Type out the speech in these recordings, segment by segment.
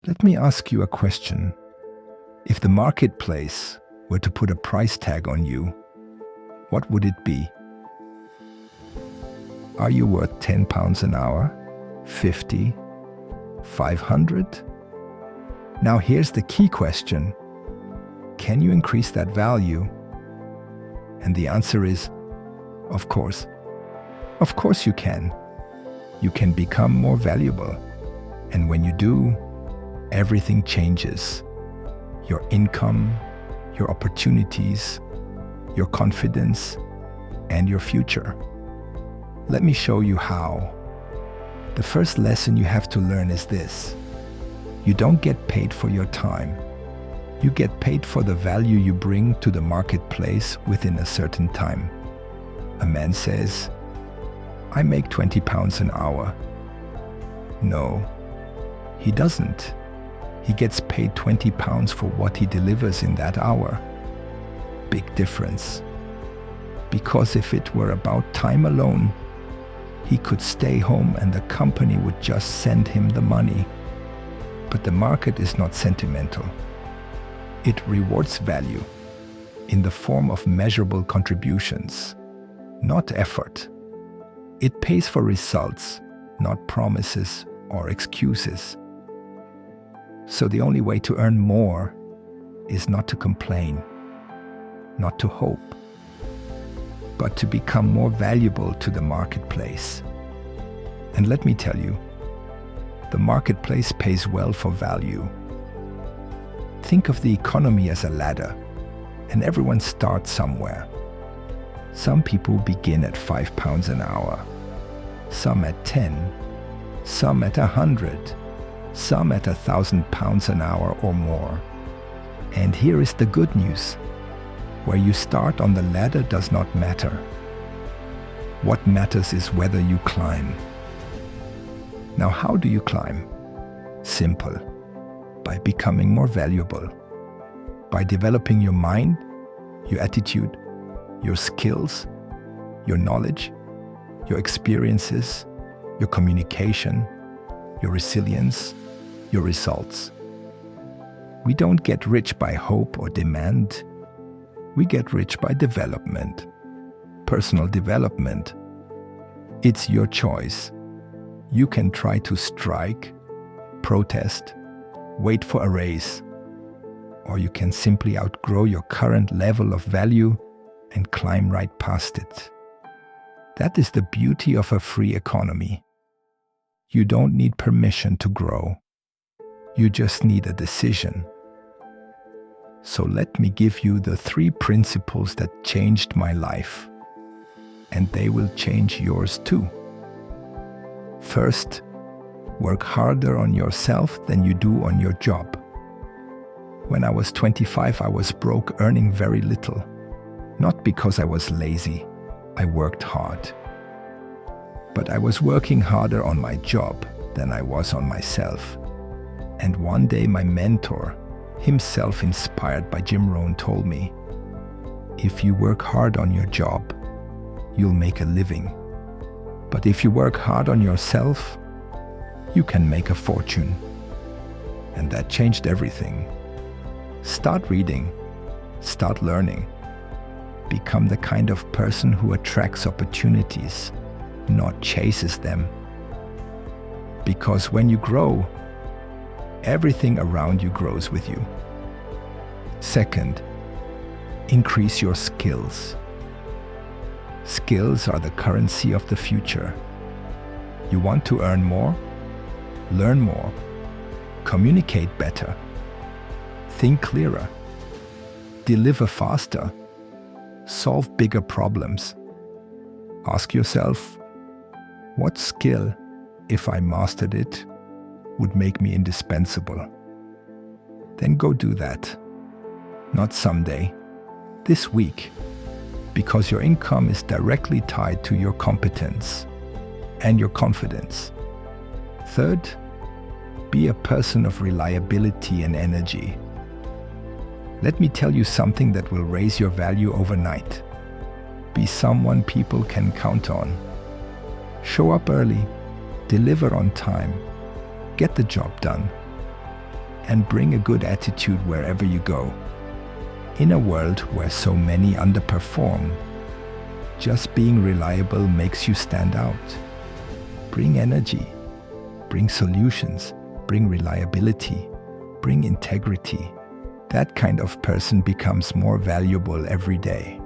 Let me ask you a question. If the marketplace were to put a price tag on you, what would it be? Are you worth £10 an hour? 50? 500? Now here's the key question. Can you increase that value? And the answer is, of course. Of course you can. You can become more valuable. And when you do, everything changes. Your income, your opportunities, your confidence, and your future. Let me show you how. The first lesson you have to learn is this. You don't get paid for your time. You get paid for the value you bring to the marketplace within a certain time. A man says, I make £20 an hour. No, he doesn't. He gets paid £20 for what he delivers in that hour. Big difference. Because if it were about time alone, he could stay home and the company would just send him the money. But the market is not sentimental. It rewards value in the form of measurable contributions, not effort. It pays for results, not promises or excuses. So the only way to earn more is not to complain, not to hope, but to become more valuable to the marketplace. And let me tell you, the marketplace pays well for value. Think of the economy as a ladder, and everyone starts somewhere. Some people begin at £5 an hour, some at 10, some at 100, some at £1,000 an hour or more. And here is the good news. Where you start on the ladder does not matter. What matters is whether you climb. Now, how do you climb? Simple. By becoming more valuable. By developing your mind, your attitude, your skills, your knowledge, your experiences, your communication, your resilience, your results. We don't get rich by hope or demand. We get rich by development, personal development. It's your choice. You can try to strike, protest, wait for a raise, or you can simply outgrow your current level of value and climb right past it. That is the beauty of a free economy. You don't need permission to grow. You just need a decision. So let me give you the 3 principles that changed my life, and they will change yours too. First, work harder on yourself than you do on your job. When I was 25, I was broke, earning very little. Not because I was lazy, I worked hard. But I was working harder on my job than I was on myself. And one day my mentor, himself inspired by Jim Rohn, told me, if you work hard on your job, you'll make a living. But if you work hard on yourself, you can make a fortune. And that changed everything. Start reading, start learning. Become the kind of person who attracts opportunities, not chases them. Because when you grow, everything around you grows with you. Second, increase your skills. Skills are the currency of the future. You want to earn more? Learn more. Communicate better. Think clearer. Deliver faster. Solve bigger problems. Ask yourself, what skill, if I mastered it, would make me indispensable? Then go do that. Not someday, this week, because your income is directly tied to your competence and your confidence. Third, be a person of reliability and energy. Let me tell you something that will raise your value overnight. Be someone people can count on. Show up early, deliver on time, get the job done. and bring a good attitude wherever you go. In a world where so many underperform, just being reliable makes you stand out. Bring energy, bring solutions, bring reliability, bring integrity. That kind of person becomes more valuable every day.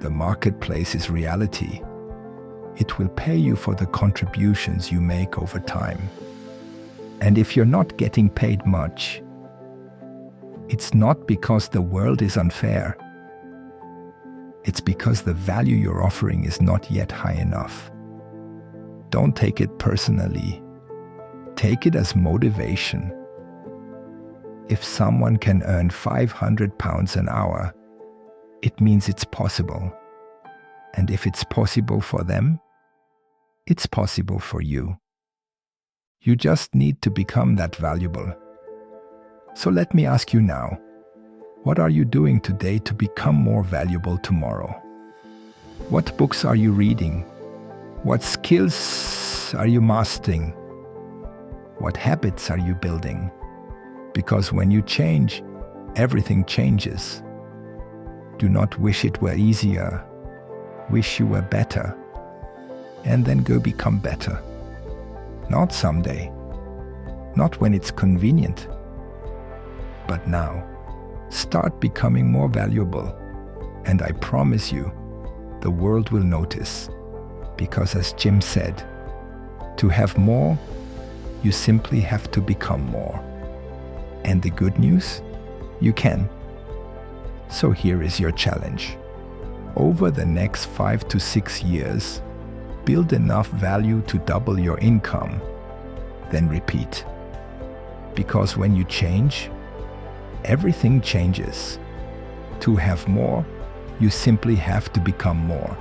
The marketplace is reality. It will pay you for the contributions you make over time. And if you're not getting paid much, it's not because the world is unfair. It's because the value you're offering is not yet high enough. Don't take it personally. Take it as motivation. If someone can earn £500 an hour, it means it's possible. And if it's possible for them, it's possible for you. You just need to become that valuable. So let me ask you now, what are you doing today to become more valuable tomorrow? What books are you reading? What skills are you mastering? What habits are you building? Because when you change, everything changes. Do not wish it were easier. Wish you were better. And then go become better. Not someday. Not when it's convenient. But now, start becoming more valuable. And I promise you, the world will notice. Because as Jim said, to have more, you simply have to become more. And the good news? You can. So here is your challenge. Over the next 5 to 6 years, build enough value to double your income, then repeat. Because when you change, everything changes. To have more, you simply have to become more.